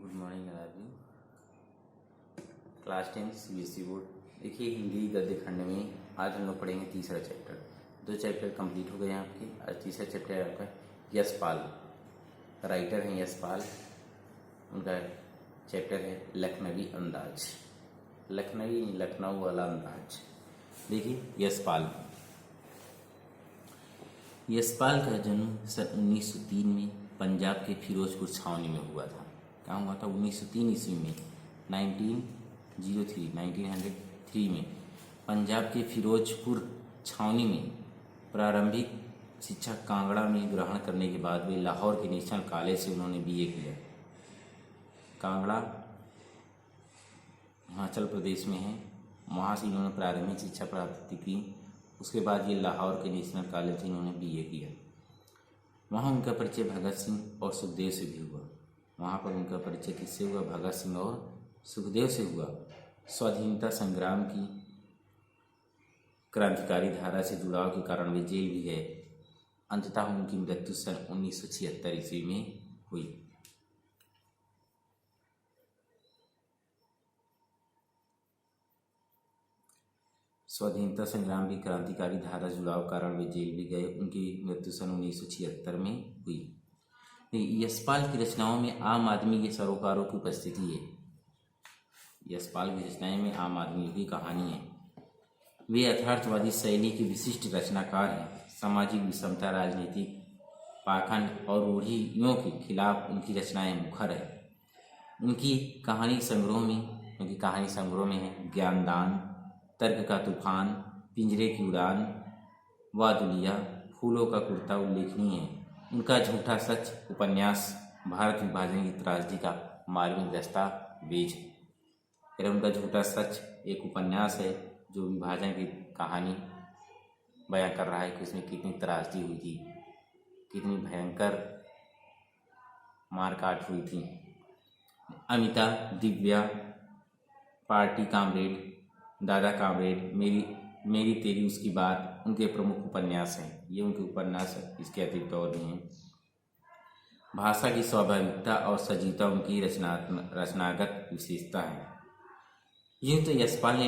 Good morning are you. Class 10 CBSE board. देखिए, हिंदी गद्य खंड में आज हम लोग पढ़ेंगे तीसरा चैप्टर। 2 चैप्टर कंप्लीट हो गए हैं आपके। आज तीसरा चैप्टर है आपका यशपाल। राइटर हैं यशपाल। उनका चैप्टर है लखनवी अंदाज। लखनवी लखनऊ वाला अंदाज। देखिए, यशपाल का जन्म सन 1903 में पंजाब के फिरोजपुर छावनी में हुआ था। कहाँ हुआ था? 1903 ईस्वी में, 1903 में पंजाब के फिरोजपुर छावनी में प्रारंभिक शिक्षा कांगड़ा में ग्रहण करने के बाद वे लाहौर के नेशनल कॉलेज से उन्होंने BA किया। कांगड़ा हिमाचल प्रदेश में है, वहाँ से इन्होंने प्रारंभिक शिक्षा प्राप्त की। उसके बाद ये लाहौर के नेशनल कॉलेज से इन्होंने BA किया। वहाँ उनका परिचय भगत सिंह और सुखदेव से भी हुआ। वहाँ पर उनका परिचय किससे हुआ? भगत सिंह और सुखदेव से हुआ। स्वाधीनता संग्राम की क्रांतिकारी धारा से जुड़ाव के कारण वे जेल भी गए। अंततः उनकी मृत्यु सन 1976 ईस्वी में हुई। स्वाधीनता संग्राम की क्रांतिकारी धारा जुड़ाव कारण वे जेल भी गए। उनकी मृत्यु सन 1976 में हुई। यशपाल की रचनाओं में आम आदमी के सरोकारों की उपस्थिति है। यशपाल की रचनाएं में आम आदमी की कहानी है। वे यथार्थवादी शैली के विशिष्ट रचनाकार हैं। सामाजिक विषमता, राजनीतिक पाखंड और रूढ़ियों के खिलाफ उनकी रचनाएं मुखर है। उनकी कहानी संग्रह में है ज्ञानदान, तर्क का तूफान, पिंजरे की उड़ान, वादुलिया, फूलों का कुर्ता उल्लेखनीय है। उनका झूठा सच उपन्यास भारत विभाजन की त्रासदी का मार्मिक दस्तावेज है। फिर उनका झूठा सच एक उपन्यास है जो विभाजन की कहानी बयां कर रहा है कि उसमें कितनी त्रासदी हुई थी, कितनी भयंकर मारकाट हुई थी। अमिता, दिव्या, पार्टी कामरेड, दादा कामरेड, मेरी तेरी उसकी बात उनके प्रमुख उपन्यास हैं। ये उनके उपन्यास इसके अतिरिक्त और भी हैं। भाषा की स्वाभाविकता और सजीवता उनकी रचनागत विशेषता है। यूँ तो यशपाल ने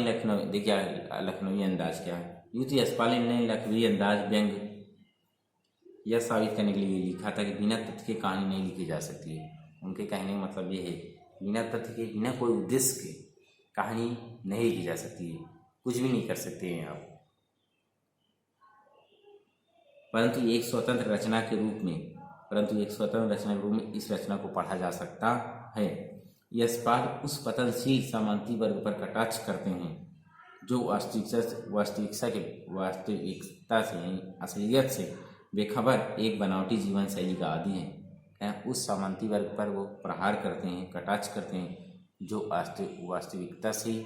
लखनवी अंदाज क्या है? यूँ तो यशपाल ने लखनवी अंदाज व्यंग यह साबित करने के लिए लिखा था कि बिना तथ्य के कहानी नहीं लिखी जा सकती है। उनके कहने का मतलब ये है, बिना तथ्य के, बिना कोई उद्देश्य के कहानी नहीं लिखी जा सकती है। कुछ भी नहीं कर सकते हैं आप। परंतु एक स्वतंत्र रचना के रूप में इस रचना को पढ़ा जा सकता है। यशपाल उस पतनशील सामंती वर्ग पर कटाक्ष करते हैं जो वास्तविकता से असलियत से बेखबर एक बनावटी जीवन शैली का आदी है। उस सामंती वर्ग पर वो प्रहार करते हैं, कटाक्ष करते हैं जो वास्तविकता से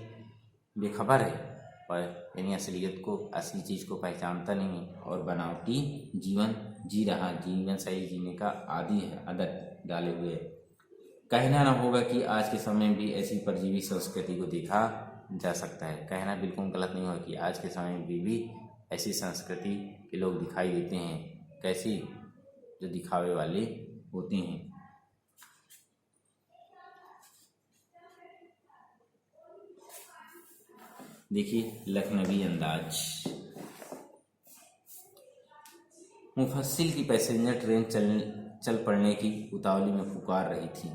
बेखबर है और यानी असलियत को, असली चीज़ को पहचानता नहीं है और बनावटी जीवन जीवन शैली जीने का आदी है, आदत डाले हुए है। कहना न होगा कि आज के समय में भी ऐसी परजीवी संस्कृति को देखा जा सकता है। कहना बिल्कुल गलत नहीं होगा कि आज के समय में भी ऐसी संस्कृति के लोग दिखाई देते हैं। कैसी? जो दिखावे वाले होते हैं। देखिए, लखनवी अंदाज। मुफस्सिल की पैसेंजर ट्रेन चल पड़ने की उतावली में पुकार रही थी।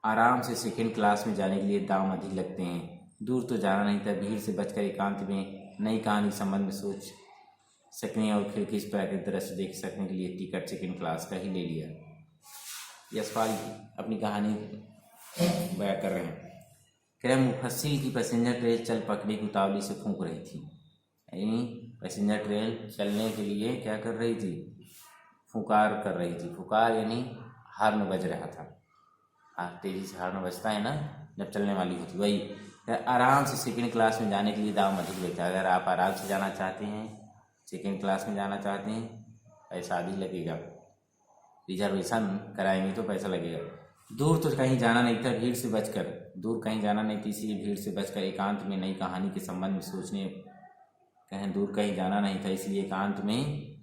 आराम से सेकंड क्लास में जाने के लिए दाम अधिक लगते हैं। दूर तो जाना नहीं था। भीड़ से बचकर एकांत में नई कहानी संबंध में सोच सकने और खिड़की से प्राकृतिक दृश्य देख सकने के लिए टिकट सेकंड क्लास का ही ले लिया। यशपाल अपनी कहानी बयां कर रहे हैं। कह रहे मुफस्सिल की पैसेंजर ट्रेन चल पकड़ने की उतावली से फूंक रही थी। यानी पैसेंजर ट्रेन चलने के लिए क्या कर रही थी? फुकार कर रही थी। फुकार यानी हार्न बज रहा था। तेजी से हार्न बजता है ना जब चलने वाली होती, वही। आराम से सेकंड क्लास में जाने के लिए दाम अधिक लगता है। अगर आप आराम से जाना चाहते हैं, सेकंड क्लास में जाना चाहते हैं, पैसा अधिक लगेगा। रिजर्वेशन कराएंगे तो पैसा लगेगा। दूर तो कहीं जाना नहीं था, भीड़ से बचकर, दूर कहीं जाना नहीं थी, इसलिए भीड़ से बचकर एकांत में नई कहानी के संबंध में सोचने, कहीं दूर कहीं जाना नहीं था, इसलिए एकांत में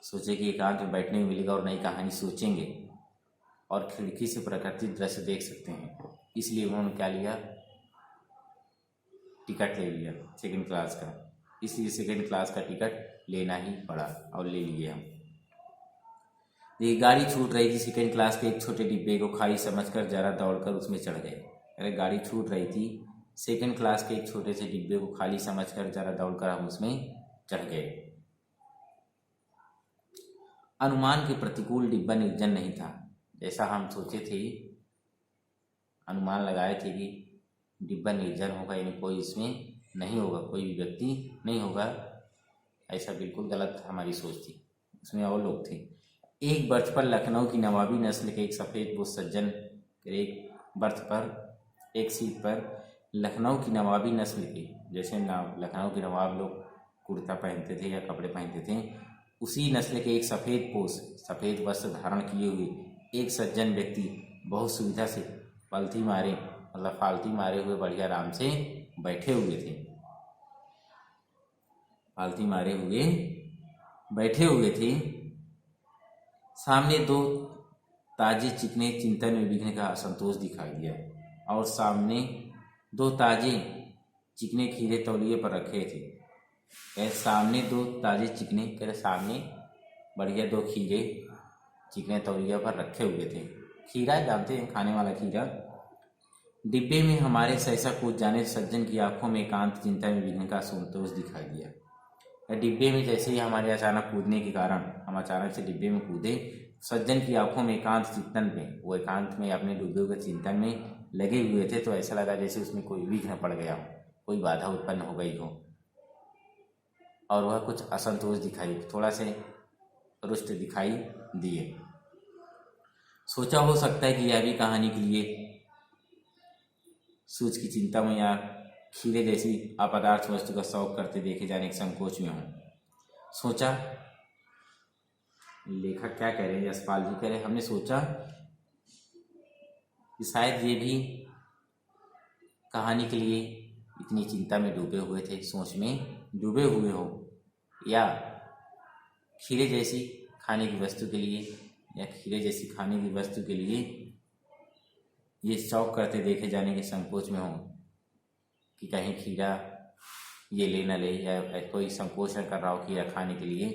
सोचे कि एकांत में बैठने को मिलेगा और नई कहानी सोचेंगे और खिड़की से प्राकृतिक दृश्य देख सकते हैं, इसलिए उन्होंने क्या लिया, टिकट ले लिया सेकंड क्लास का। इसलिए सेकंड क्लास का टिकट लेना ही पड़ा और ले लिए हम। ये गाड़ी छूट रही थी, सेकंड क्लास के एक छोटे डिब्बे को खाई समझकर जरा दौड़कर उसमें चढ़ गए। अरे गाड़ी छूट रही थी, सेकंड क्लास के एक छोटे से डिब्बे को खाली समझकर जरा दौड़कर हम उसमें चढ़ गए। अनुमान के प्रतिकूल डिब्बा निर्जन नहीं था, जैसा हम सोचे थे, अनुमान लगाए थे कि डिब्बा निर्जन होगा, यानी कोई इसमें नहीं होगा, कोई भी व्यक्ति नहीं होगा। ऐसा बिल्कुल गलत हमारी सोच थी, उसमें और लोग थे। एक बर्थ पर लखनऊ की नवाबी नस्ल के एक सफ़ेद वो सज्जन, एक बर्थ पर एक सीट पर लखनऊ की नवाबी नस्ल के, जैसे लखनऊ के नवाब लोग कुर्ता पहनते थे या कपड़े पहनते थे, उसी नस्ल के एक सफ़ेद वस्त्र धारण किए हुए एक सज्जन व्यक्ति बहुत सुविधा से फालती मारे हुए बढ़िया आराम से बैठे हुए थे। फालती मारे हुए बैठे हुए थे। सामने दो ताजे चिकने चिंतन में विघ्न का असंतोष दिखाई दिया, और सामने दो ताजे चिकने खीरे तौलिए पर रखे थे। सामने दो ताजे चिकने सामने बढ़िया दो खीरे चिकने तौलिया पर रखे हुए थे। खीरा जानते हैं, खाने वाला खीरा। डिब्बे में हमारे सहसा कूद जाने सज्जन की आंखों में एकांत चिंता में विघ्न का असंतोष दिखाई दिया। डिब्बे में जैसे ही हमारे अचानक कूदने के कारण हम अचानक से डिब्बे में कूदे, सज्जन की आंखों में एकांत चिंतन में, वो एकांत में अपने डूबे हुए चिंतन में लगे हुए थे, तो ऐसा लगा जैसे उसमें कोई विघ्न पड़ गया हो, कोई बाधा उत्पन्न हो गई हो, और वह कुछ असंतोष दिखाई, थोड़ा से रुष्ट दिखाई दिए। सोचा हो सकता है कि यह भी कहानी के लिए सूझ की चिंता में या खीरे जैसी अपदार्थ वस्तु का शौक करते देखे जाने के संकोच में हूँ। सोचा, लेखक क्या कह रहे हैं, यशपाल जी कह रहे हैं, हमने सोचा कि शायद ये भी कहानी के लिए इतनी चिंता में डूबे हुए थे, सोच में डूबे हुए हो, या खीरे जैसी खाने की वस्तु के लिए, या खीरे जैसी खाने की वस्तु के लिए ये शौक करते देखे जाने के संकोच में हो कि कहीं खीरा ये ले न ले, या कोई संकोच न कर रहा हो खीरा खाने के लिए,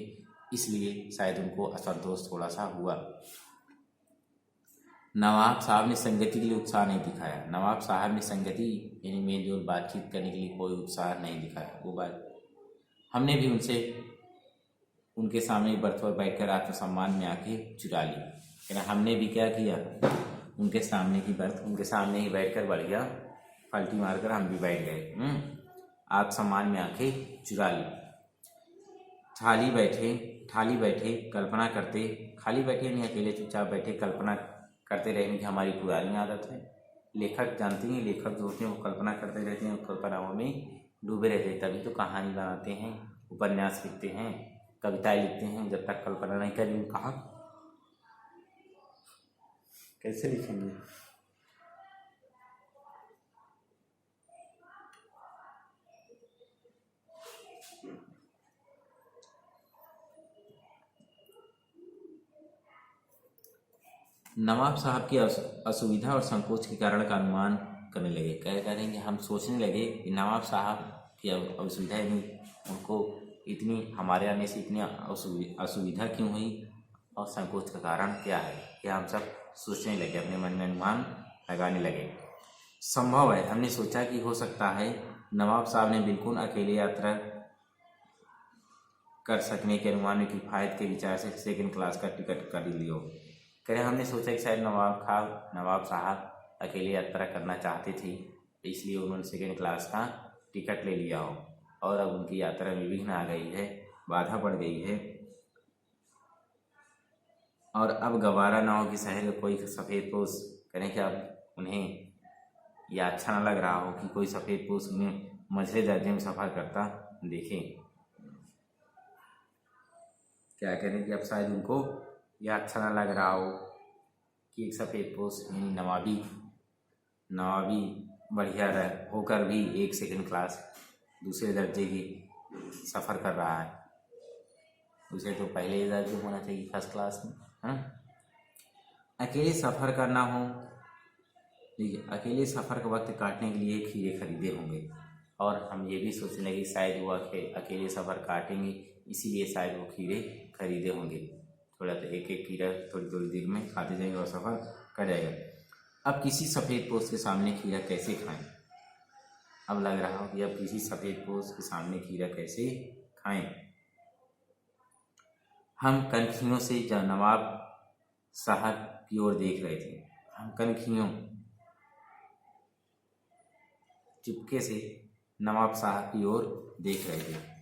इसलिए शायद उनको असंतोष थोड़ा सा हुआ। नवाब साहब ने संगति के लिए उत्साह नहीं दिखाया। नवाब साहब ने संगति यानी मेल जोल बातचीत करने के लिए कोई उत्साह नहीं दिखाया। वो बात हमने भी उनसे उनके सामने बर्थ पर बैठकर आत्मसम्मान में आके चुरा ली। लेकिन हमने भी क्या किया, उनके सामने की बर्थ, उनके सामने ही बैठकर बढ़िया पलटी मारकर हम भी बैठ गए, आत्मसम्मान में आके चुरा ली। ठाली बैठे कल्पना करते, खाली बैठे नहीं, अकेले चुपचाप बैठे कल्पना करते रहने की हमारी पुरानी आदत है। लेखक जानते हैं, लेखक जो होते हैं वो कल्पना करते रहते हैं, कल्पनाओं में डूबे रहते हैं, तभी तो कहानी बनाते हैं, उपन्यास लिखते हैं, कविताएं लिखते हैं। जब तक कल्पना नहीं करेंगे कहाँ कैसे लिखेंगे। नवाब साहब की असुविधा और संकोच के कारण का अनुमान करने लगे। करेंगे हम सोचने लगे कि नवाब साहब की असुविधा, यानी उनको इतनी हमारे आने से इतनी असुविधा क्यों हुई और संकोच का कारण क्या है, यह हम सब सोचने लगे, अपने मन में अनुमान लगाने लगे। संभव है, हमने सोचा कि हो सकता है नवाब साहब ने बिल्कुल अकेले यात्रा कर सकने के अनुमान में किफ़ायत के विचार से सेकंड क्लास का टिकट कर लियो। कह हमने सोचा कि शायद नवाब साहब अकेले यात्रा करना चाहते थे, इसलिए उन्होंने सेकंड क्लास का टिकट ले लिया हो, और अब उनकी यात्रा में विघ्न आ गई है, बाधा पड़ गई है, और अब गवारा ना हो कि शहर का कोई सफ़ेद पोश करें कि अब उन्हें यह अच्छा न लग रहा हो कि कोई सफ़ेद पोश उन्हें मझले दर्जे में सफ़र करता देखें। क्या करें कि अब शायद उनको यह अच्छा ना लग रहा हो कि एक सफ़ेद पोश यानी नवाबी बढ़िया होकर भी एक सेकंड क्लास दूसरे दर्जे की सफ़र कर रहा है। उसे तो पहले ही दर्जे होना चाहिए फर्स्ट क्लास में, हाँ। अकेले सफ़र करना हो, देखिए अकेले सफ़र का वक्त काटने के लिए खीरे खरीदे होंगे, और हम ये भी सोचने लगे शायद वो अकेले सफ़र काटेंगे, इसीलिए शायद वो खीरे खरीदे होंगे। थोड़ा तो एक एक खीरा थोड़ी थोड़ी देर में खाते जाएंगे और सफ़र कर जाएगा। अब किसी सफ़ेद पोस्ट के सामने खीरा कैसे खाएं? अब लग रहा हो कि अब किसी सफ़ेद पोस्ट के सामने खीरा कैसे खाएं? हम कनखियों से जब नवाब साहब की ओर देख रहे थे, हम कनखियों चुपके से नवाब साहब की ओर देख रहे थे।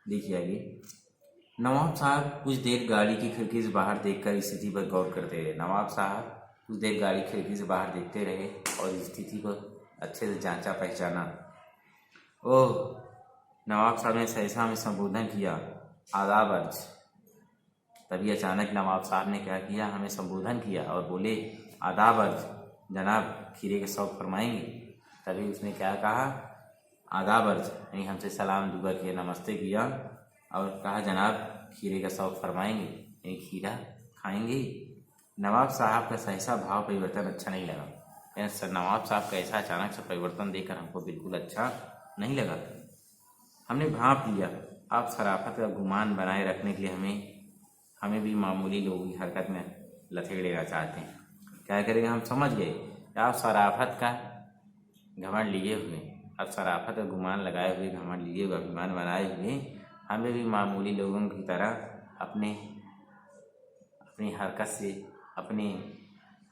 देखिए आगे, नवाब साहब कुछ देर गाड़ी की खिड़की से बाहर देखकर स्थिति पर गौर करते रहे। नवाब साहब कुछ देर गाड़ी खिड़की से बाहर देखते रहे और स्थिति को अच्छे से जांचा पहचाना। ओह, नवाब साहब ने सहसा में संबोधन किया, आदाब अर्ज। तभी अचानक नवाब साहब ने क्या किया, हमें संबोधन किया और बोले, आदाब अर्ज, जनाब खीरे के शौक फरमाएंगे। तभी उसने क्या कहा, आदाब अर्ज, यानी हमसे सलाम दुआ किया, नमस्ते किया और कहा, जनाब खीरे का शौक फरमाएंगे, यानी खीरा खाएंगे। नवाब साहब का सहसा भाव परिवर्तन अच्छा नहीं लगा। नवाब साहब का ऐसा अचानक से परिवर्तन देखकर हमको बिल्कुल अच्छा नहीं लगा। हमने भांप लिया, आप शराफत का गुमान बनाए रखने के लिए हमें भी मामूली लोगों की हरकत में लथेड़ लेना चाहते हैं। क्या करेंगे, हम समझ गए आप शराफत का घमंड लिए हुए, अब शराफत का गुमान लगाए हुए, घमंड लिए हुए, अभिमान बनाए हुए हमें भी मामूली लोगों की तरह अपनी हरकत से अपने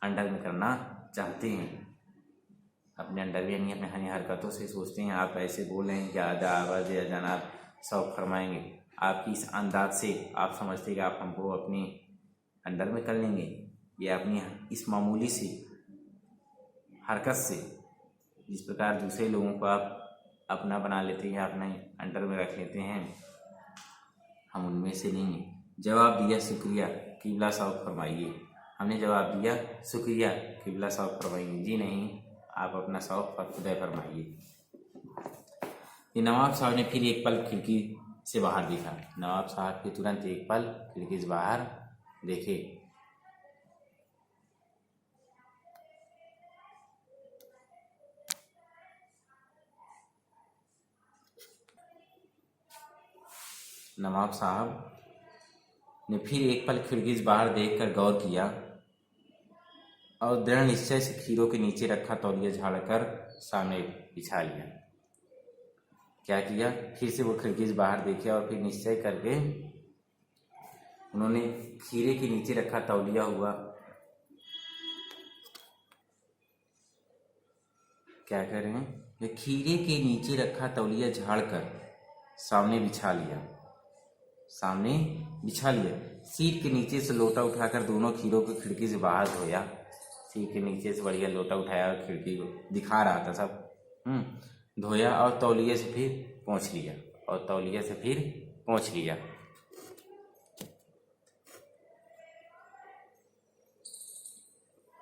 अंडर में करना चाहते हैं। अपने अंडर में यानी अपनी हरकतों से सोचते हैं आप ऐसे बोल रहे हैं कि आवाज़ या जनाब शौक फरमाएंगे। आपकी इस अंदाज से आप समझते हैं कि आप हमको अपने अंडर में कर लेंगे, या अपनी इस मामूली सी हरकत से जिस प्रकार दूसरे लोगों को आप अपना बना लेते हैं, अपने अंडर में रख लेते हैं, हम उनमें से नहीं। जवाब दिया, शुक्रिया किबला शौक फरमाइए। हमने जवाब दिया, शुक्रिया किबला शौक फरमाइए। जी नहीं, आप अपना शौक खुदा फरमाइए। नवाब साहब ने फिर एक पल खिड़की से बाहर देखा। नवाब साहब के तुरंत एक पल खिड़की से बाहर देखे। नवाब साहब ने फिर एक पल खिड़की से बाहर देखकर गौर किया और दृढ़ निश्चय से खीरों के नीचे रखा तौलिया झाड़कर सामने बिछा लिया। क्या किया, फिर से वो खिड़की से बाहर देखे और फिर निश्चय करके उन्होंने खीरे के नीचे रखा तौलिया हुआ, क्या कर रहे हैं, खीरे के नीचे रखा तौलिया झाड़कर सामने बिछा लिया। सीट के नीचे से लोटा उठाकर दोनों खीरों को खिड़की से बाहर धोया। सीट के नीचे से बढ़िया लोटा उठाया और खिड़की को दिखा रहा था सब, धोया और तौलिए से फिर पोंछ लिया।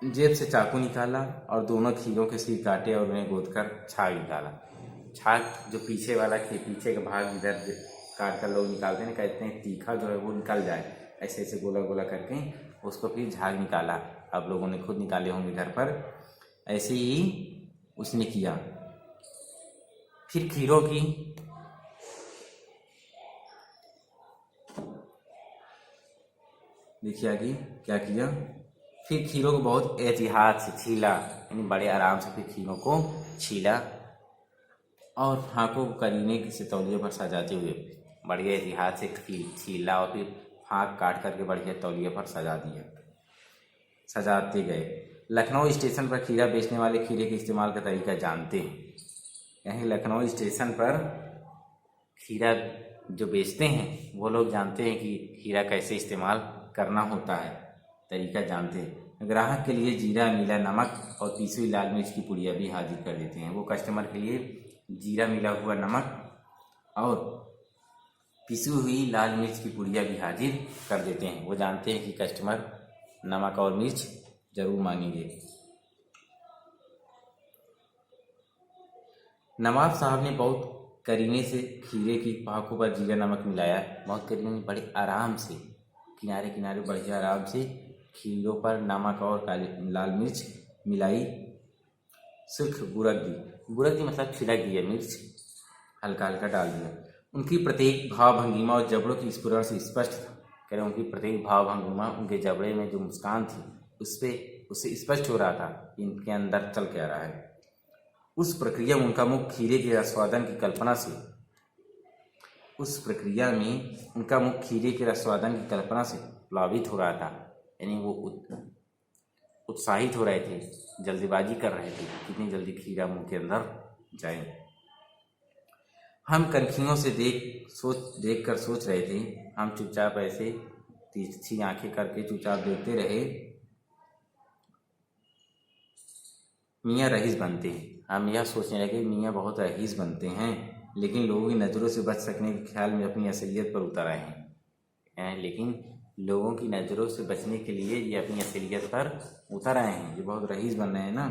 जेब से चाकू निकाला और दोनों खीरों के सिर काटे और उन्हें गोदकर छाग निकाला। छाग जो पीछे का भाग इधर काट कर लोग निकालते हैं, कहते हैं तीखा जो है वो निकल जाए, ऐसे ऐसे गोला गोला करके उसको फिर झाग निकाला। आप लोगों ने खुद निकाले होंगे घर पर, ऐसे ही उसने किया। फिर खीरों की देखिए आगे क्या किया, फिर खीरों को बहुत एहतियात से छीला, यानी बड़े आराम से फिर खीरों को छीला और फाँकों को करीने से तौलिए पर सजाते हुए बढ़िया एहतियात से छीला और फिर फाँक काट करके बढ़िया तौलिए पर सजाते गए। लखनऊ स्टेशन पर खीरा बेचने वाले खीरे के इस्तेमाल का तरीका जानते हैं। यहीं लखनऊ स्टेशन पर खीरा जो बेचते हैं वो लोग जानते हैं कि खीरा कैसे इस्तेमाल करना होता है, तरीका जानते हैं। ग्राहक के लिए जीरा, नीला नमक और पीसी हुई लाल मिर्च की पुड़िया भी हाजिर कर देते हैं। वो कस्टमर के लिए जीरा मिला हुआ नमक और पिसी हुई लाल मिर्च की पुड़िया भी हाजिर कर देते हैं। वो जानते हैं कि कस्टमर नमक और मिर्च जरूर मांगेंगे। नवाब साहब ने बहुत करीने से खीरे की पाकों पर जीरा नमक मिलाया। बहुत करीने में बड़े आराम से किनारे किनारे बड़े आराम से खीरों पर नमक और काली लाल मिर्च मिलाई। सिर्फ बुरक दी मतलब छिड़क दिया, मिर्च हल्का हल्का डाल दिया। उनकी प्रत्येक भाव भंगिमा और जबड़ों की स्फुरण से स्पष्ट था। कह रहे उनकी प्रत्येक भाव भंगिमा, उनके जबड़े में जो मुस्कान थी उससे स्पष्ट हो रहा था इनके अंदर चल के आ रहा है। उस प्रक्रिया में उनका मुख खीरे के रसवादन की कल्पना से प्लावित हो रहा था। यानी वो उत्साहित हो रहे थे, जल्दीबाजी कर रहे थे कितनी जल्दी खीरा मुंह के अंदर जाए। हम कनखियों से देख कर सोच रहे थे। हम चुपचाप ऐसे तिरछी आंखें करके चुपचाप देखते रहे। मियाँ रईस बनते हैं। हम यह सोचने लगे मियाँ बहुत रईस बनते हैं, लेकिन लोगों की नज़रों से बच सकने के ख्याल में अपनी असलियत पर उतर आए हैं। लेकिन लोगों की नज़रों से बचने के लिए ये अपनी असलियत पर उतर आए हैं। ये बहुत रईस बन रहे हैं ना।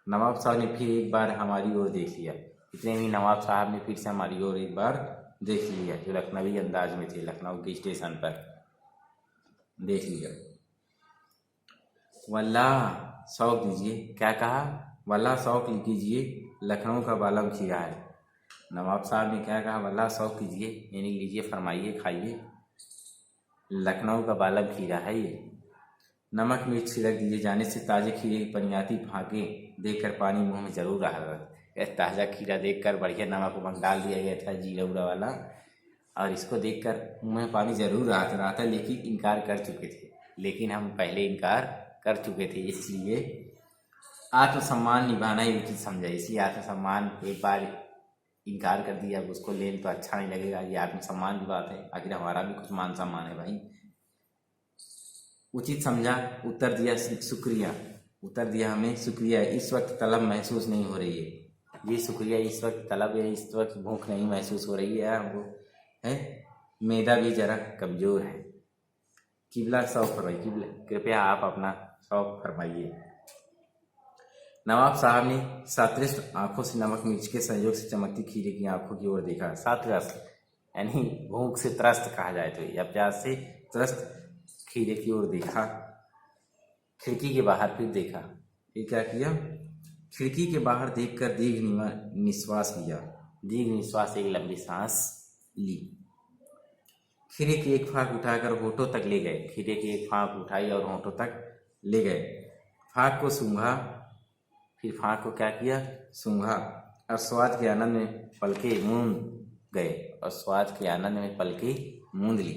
नवाब साहब ने फिर एक बार हमारी ओर देख लिया। इतने में नवाब साहब ने फिर से हमारी ओर एक बार देख लिया, जो लखनवी अंदाज में थे। लखनऊ के स्टेशन पर देख लिया। वल्लाह शौक दीजिए। क्या कहा? वल्लाह शौक कीजिए, लखनऊ का बालम खीरा है। नवाब साहब ने क्या कहा? वल्लाह शौक कीजिए, यानी लीजिए, फरमाइए, खाइए, लखनऊ का बालम खीरा है ये। नमक मिर्च छिड़क दिए जाने से ताजे खीरे की पनियाती फाके देखकर पानी मुंह में जरूर आ रहा था। ताज़ा खीरा देखकर बढ़िया नमक उमक डाल दिया गया था, जीरा उरा वाला, और इसको देखकर मुंह में पानी जरूर आ रहा था। लेकिन इनकार कर चुके थे, लेकिन हम पहले इनकार कर चुके थे, इसलिए आत्मसम्मान निभाना ही उचित समझा। इसलिए आत्मसम्मान, एक बार इनकार कर दिया, अब उसको ले तो अच्छा नहीं लगेगा। ये आत्मसम्मान की बात है, आखिर हमारा भी कुछ मान सम्मान है भाई। उचित समझा, उत्तर दिया शुक्रिया। उत्तर दिया हमें शुक्रिया, इस वक्त तलब महसूस नहीं हो रही है। ये शुक्रिया, इस वक्त तलब है, इस वक्त भूख नहीं महसूस हो रही है हमको, है मैदा भी जरा कमज़ोर है। किबला शौक फरमाइए, किबला कृपया आप अपना शौक फरमाइए। नवाब साहब ने सात्रस्त आंखों से नमक मिर्च के संयोग से चमकती खीरे की आंखों की ओर देखा। सात्रस्त यानी भूख से त्रस्त कहा जाए तो, या प्यास से त्रस्त खीरे की ओर देखा। खिड़की के बाहर फिर देखा। ये क्या किया? खिड़की के बाहर देखकर दीर्घ निश्वास लिया। दीर्घ निश्वास, एक लंबी सांस ली। खीरे की एक फाक उठाकर होठों तक ले गए। खीरे की एक फाक उठाई और होठों तक ले गए। फाक को सूंघा, फिर फाक को क्या किया? सूंघा, और स्वाद के आनंद में पलके मूंद गए, और स्वाद के आनंद में पलके मूंद ली।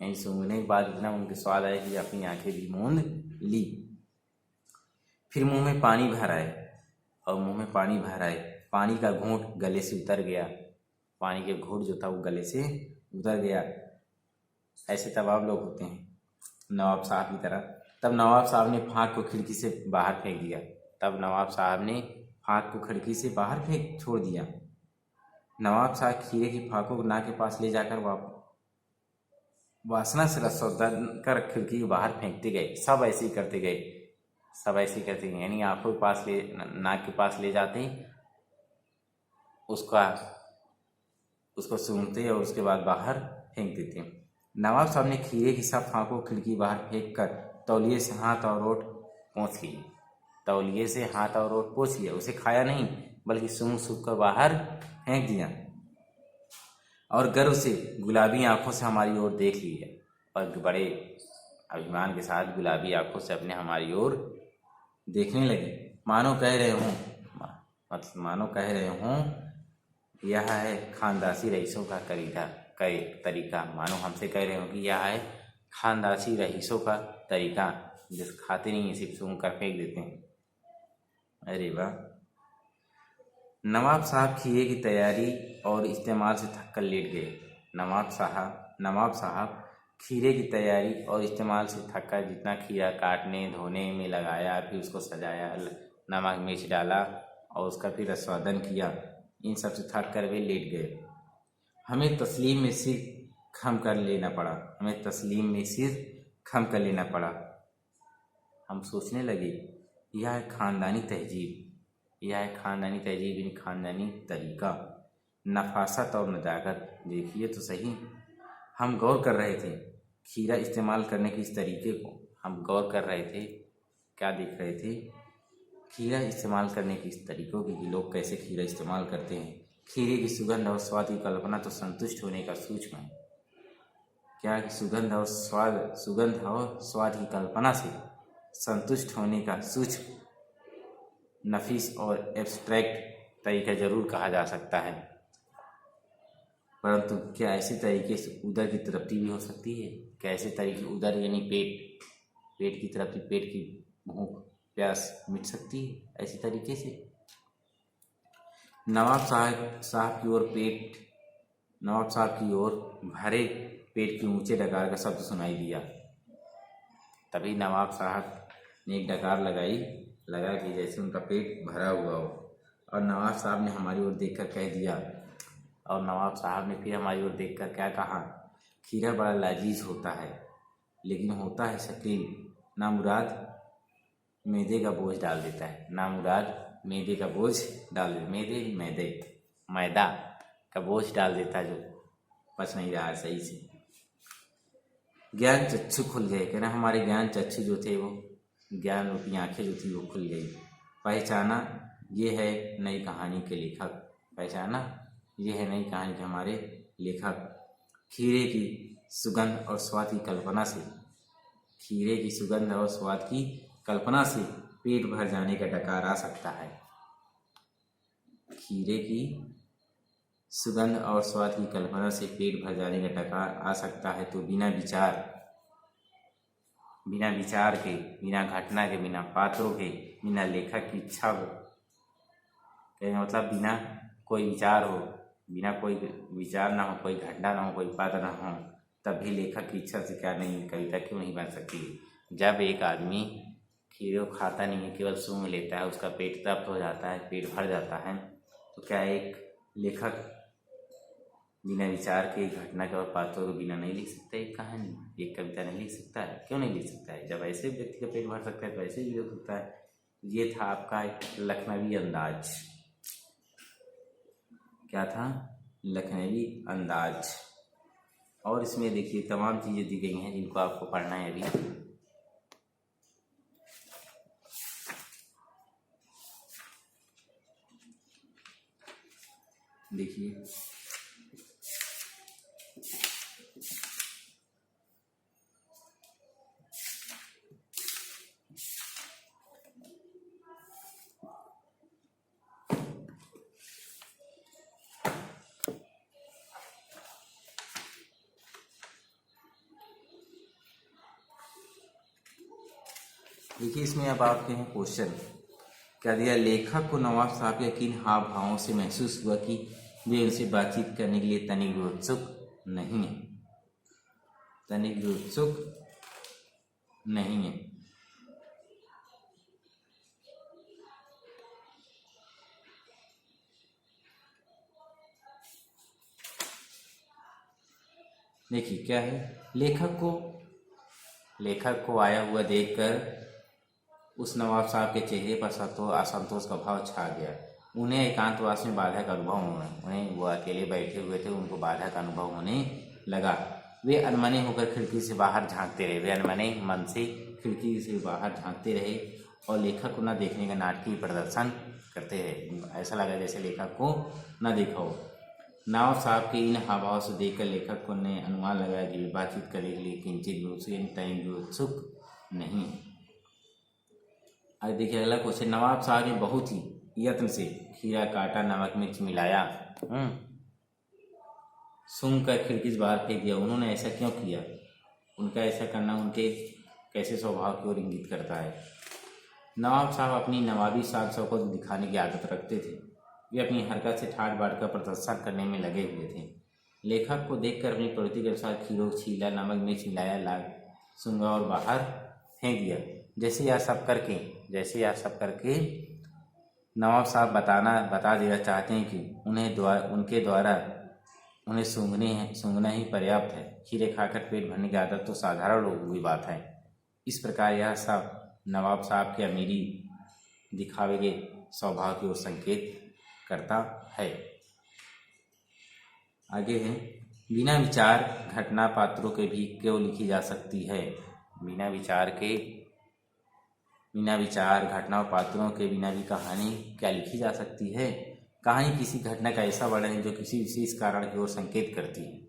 यही सूंघने के बाद इतना उनके स्वाद आया कि अपनी आंखें भी मूंद ली। फिर मुंह में पानी भर आए, और मुंह में पानी भर आए। पानी का घूंट गले से उतर गया। पानी के घूंट जो था वो गले से उतर गया। ऐसे तमाम लोग होते हैं नवाब साहब की तरह। तब नवाब साहब ने फाक को खिड़की से बाहर फेंक दिया। छोड़ दिया। नवाब साहब खीरे की फाकों को नाक के पास ले जाकर वासना से रसोदन कर खिड़की के बाहर फेंकते गए। सब ऐसे ही करते गए। यानी आंखों के पास नाक के पास ले जाते, उसको सूंघते और उसके बाद बाहर फेंक देते। नवाब साहब ने खीरे की सब फाकों को खिड़की बाहर फेंक कर तौलिए से हाथ और ओठ पोंछ लिया। उसे खाया नहीं, बल्कि सूंघ कर बाहर फेंक दिया, और गर्व से गुलाबी आंखों से हमारी ओर देख लिया, और बड़े अभिमान के साथ गुलाबी आंखों से हमारी ओर देखने लगे। मानो कह रहे हों यह है खानदासी रईसों का तरीका। मानो हमसे कह रहे हो कि यह है खानदासी रईसों का तरीका, जिस खाते नहीं, सिर्फ सूंघ कर फेंक देते हैं। अरे वाह। नवाब साहब खीरे की तैयारी और इस्तेमाल से थक कर लेट गए। नवाब साहब खीरे की तैयारी और इस्तेमाल से थक कर, जितना खीरा काटने धोने में लगाया, फिर उसको सजाया, नमक मिर्च डाला और उसका फिर रसवादन किया, इन सब से थक कर वे लेट गए। हमें तस्लीम में सिर खम कर लेना पड़ा, हमें तस्लीम में सिर खम कर लेना पड़ा। हम सोचने लगे यह है ख़ानदानी तहजीब, यह है ख़ानदानी तहजीब यानी ख़ानदानी तरीका, नफासत और नज़ाकत। देखिए तो सही, हम गौर कर रहे थे खीरा इस्तेमाल करने के इस तरीके को। हम गौर कर रहे थे, क्या देख रहे थे? खीरा इस्तेमाल करने के इस तरीकों की कि लोग कैसे खीरा इस्तेमाल करते हैं। खीरे की सुगंध और स्वाद की कल्पना तो संतुष्ट होने का सूक्ष्म है। क्या सुगंध और स्वाद की कल्पना से संतुष्ट होने का सूक्ष्म, नफीस और एब्स्ट्रैक्ट तरीका जरूर कहा जा सकता है, परंतु क्या ऐसे तरीके से उदर की तृप्ति भी हो सकती है? क्या ऐसे तरीके उदर यानी पेट की तृप्ति, पेट की भूख प्यास मिट सकती है ऐसे तरीके से? नवाब साहब की ओर भरे पेट की ऊंचे डकार का शब्द सुनाई दिया। तभी नवाब साहब ने एक डकार लगा कि जैसे उनका पेट भरा हुआ हो, और नवाब साहब ने हमारी ओर देखकर कह दिया, और नवाब साहब ने फिर हमारी ओर देखकर क्या कहा? खीरा बड़ा लजीज होता है, लेकिन होता है शकील, नामुराद मैदे का बोझ डाल देता है। नामुराद मैदे का बोझ डाल दे मैदा का बोझ डाल देता है, जो पच नहीं रहा है सही से। ज्ञान चक्षु खुल गए, कहना हमारे ज्ञान चक्षु जो थे, वो ज्ञान रूपी आंखें जो थी वो खुल गई। पहचाना ये है नई कहानी के लेखक, पहचाना ये है नई कहानी के हमारे लेखक। खीरे की सुगंध और स्वाद की कल्पना से, खीरे की सुगंध और स्वाद की कल्पना से पेट भर जाने का डकार आ सकता है। खीरे की सुगंध और स्वाद की कल्पना से पेट भर जाने का डकार आ सकता है, तो बिना विचार के, बिना घटना के, बिना पात्रों के, बिना लेखक की इच्छा हो, कहने मतलब बिना कोई विचार हो, बिना कोई विचार ना हो, कोई घटना ना हो, कोई पात्र ना हो, तब भी लेखक की इच्छा से क्या नहीं कविता क्यों नहीं बन सकती? जब एक आदमी खीरे को खाता नहीं है, केवल सूंघ लेता है, उसका पेट तृप्त हो जाता है, पेट भर जाता है, तो क्या एक लेखक बिना विचार के, घटना के और पात्रों के बिना नहीं लिख सकता एक कहानी, एक कविता नहीं लिख सकता है? क्यों नहीं लिख सकता है? जब ऐसे व्यक्ति का पेट भर सकता है तो ऐसे भी हो सकता है। ये था आपका एक लखनवी अंदाज। क्या था? लखनवी अंदाज। और इसमें देखिए तमाम चीज़ें दी गई हैं जिनको आपको पढ़ना है अभी। देखिए इसमें अब आपके हैं क्वेश्चन। क्या दिया? लेखक को नवाब साहब के किन हाव भावों से महसूस हुआ कि वे उनसे बातचीत करने के लिए तनिक भी उत्सुक नहीं है? तनिक भी उत्सुक नहीं है। देखिए क्या है, लेखक को आया हुआ देखकर उस नवाब साहब के चेहरे पर असंतोष का भाव छा गया। उन्हें एकांतवास में बाधा का अनुभव होने, उन्हें वो अकेले बैठे हुए थे, उनको बाधा का अनुभव होने लगा। वे अनमने होकर खिड़की से बाहर झांकते रहे, वे अनमने मन से खिड़की से बाहर झांकते रहे और लेखक को न देखने का नाटकीय प्रदर्शन करते रहे। ऐसा लगा जैसे लेखक को न देखा हो। नवाब साहब के इन हावभाव से देखकर लेखक को ने अनुमान लगाया कि वे बातचीत करने के लिए किंचित भी उत्सुक नहीं। आज देखिए अगला क्वेश्चन। नवाब साहब ने बहुत ही यत्न से खीरा काटा, नमक मिर्च मिलाया, सूंघ कर खिड़की से बाहर फेंक दिया। उन्होंने ऐसा क्यों किया? उनका ऐसा करना उनके कैसे स्वभाव की ओर इंगित करता है? नवाब साहब अपनी नवाबी साख शौकत को दिखाने की आदत रखते थे। वे अपनी हरकत से ठाट बाट का प्रदर्शन करने में लगे हुए थे। लेखक को देखकर अपनी प्रवृत्ति के अनुसार खीरों को छीला, नमक मिर्च मिलाया, लाल सूंघा और बाहर फेंक दिया। जैसे यह सब करके नवाब साहब बता देना चाहते हैं कि उनके द्वारा उन्हें सूंघना ही पर्याप्त है। खीरे खाकर पेट भरने की आदत तो साधारण लोगों की बात है। इस प्रकार यह सब नवाब साहब की अमीरी दिखावे के स्वभाव की ओर संकेत करता है। आगे है, बिना विचार घटना पात्रों के भी क्यों लिखी जा सकती है। बिना विचार घटना और पात्रों के बिना भी कहानी क्या लिखी जा सकती है। कहानी किसी घटना का ऐसा वर्णन है जो किसी विशेष कारण की ओर संकेत करती है।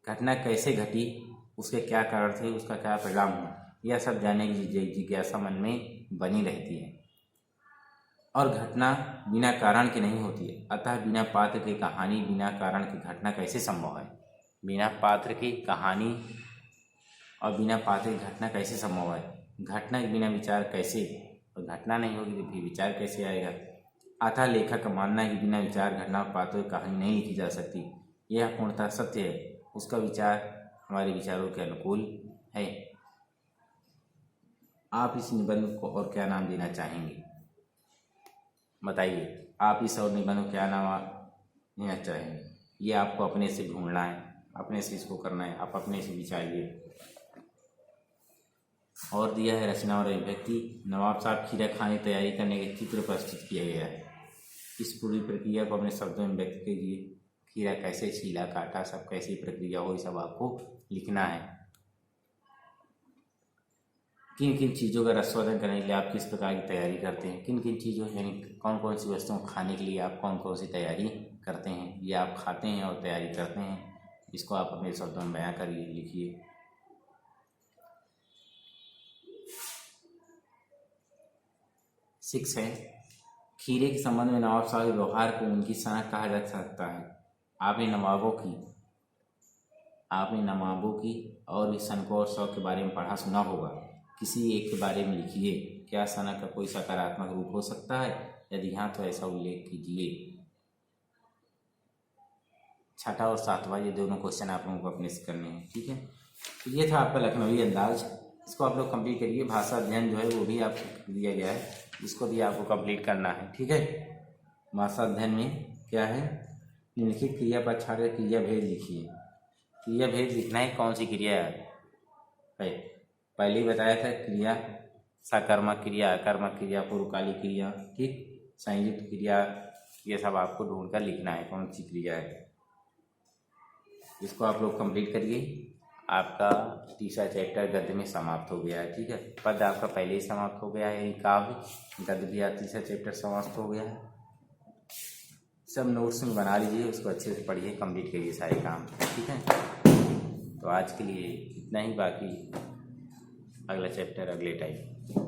घटना कैसे घटी, उसके क्या कारण थे, उसका क्या परिणाम हुआ, यह सब जानने की जिज्ञासा मन में बनी रहती है। और घटना बिना कारण के नहीं होती है। अतः बिना पात्र की कहानी, बिना कारण की घटना कैसे संभव है। बिना पात्र की कहानी और बिना पात्र की घटना कैसे संभव है। घटना के बिना विचार कैसे, और घटना नहीं होगी तो फिर विचार कैसे आएगा। अतः लेखक का मानना है कि बिना विचार घटना और पात्रों की कहानी नहीं लिखी जा सकती। यह पूर्णतः सत्य है। उसका विचार हमारे विचारों के अनुकूल है। आप इस निबंध को और क्या नाम देना चाहेंगे, बताइए। आप इस और निबंध को क्या नाम देना चाहेंगे। ये आपको अपने से ढूंढना है, अपने से इसको करना है, आप अपने से विचारिए। और दिया है रचना और अभिव्यक्ति। नवाब साहब खीरा खाने की तैयारी करने के चित्र प्रस्तुत किया गया है। इस पूरी प्रक्रिया को अपने शब्दों में व्यक्त कीजिए। खीरा कैसे छीला, काटा, सब कैसी प्रक्रिया हो, ये सब आपको लिखना है। किन किन चीज़ों का रसोदन करने के लिए आप किस प्रकार की तैयारी करते हैं। किन किन चीज़ों यानी कौन कौन सी वस्तुओं को खाने के लिए आप कौन कौन सी तैयारी करते हैं, ये आप खाते हैं और तैयारी करते हैं। इसको आप अपने शब्दों में बयां करिए, लिखिए। 6 है, खीरे के संबंध में नवाब साहब के व्यवहार को उनकी सनक कहा जा सकता है। आपने नवाबों की और भी सनकों और शौक के बारे में पढ़ा सुना होगा। किसी एक के बारे में लिखिए। क्या सनक का कोई सकारात्मक रूप हो सकता है, यदि हाँ तो ऐसा उल्लेख कीजिए। 6वां और 7वां ये दोनों क्वेश्चन आप लोगों को अपने से करने हैं, ठीक है। तो ये था आपका लखनवी अंदाज। इसको आप लोग कंप्लीट करिए। भाषा अध्ययन जो है वो भी आपको दिया गया है, इसको भी आपको कंप्लीट करना है, ठीक है। भाषा अध्ययन में क्या है, निम्नलिखित क्रिया पर छाड़ क्रिया भेद लिखिए। क्रिया भेद लिखना है, कौन सी क्रिया है। पहले ही बताया था क्रिया, सकर्मक क्रिया, अकर्मक क्रिया, पूर्वकालिक क्रिया, ठीक, संयुक्त क्रिया, ये सब आपको ढूंढ कर लिखना है कौन सी क्रिया है। इसको आप लोग कंप्लीट करिए। आपका तीसरा चैप्टर गद्य में समाप्त हो गया है, ठीक है। पद आपका पहले ही समाप्त हो गया है, काव्य, गद्य भी तीसरा चैप्टर समाप्त हो गया है। सब नोट्स में बना लीजिए, उसको अच्छे से पढ़िए, कंप्लीट करिए सारे काम, ठीक है। तो आज के लिए इतना ही, बाकी अगला चैप्टर अगले टाइम।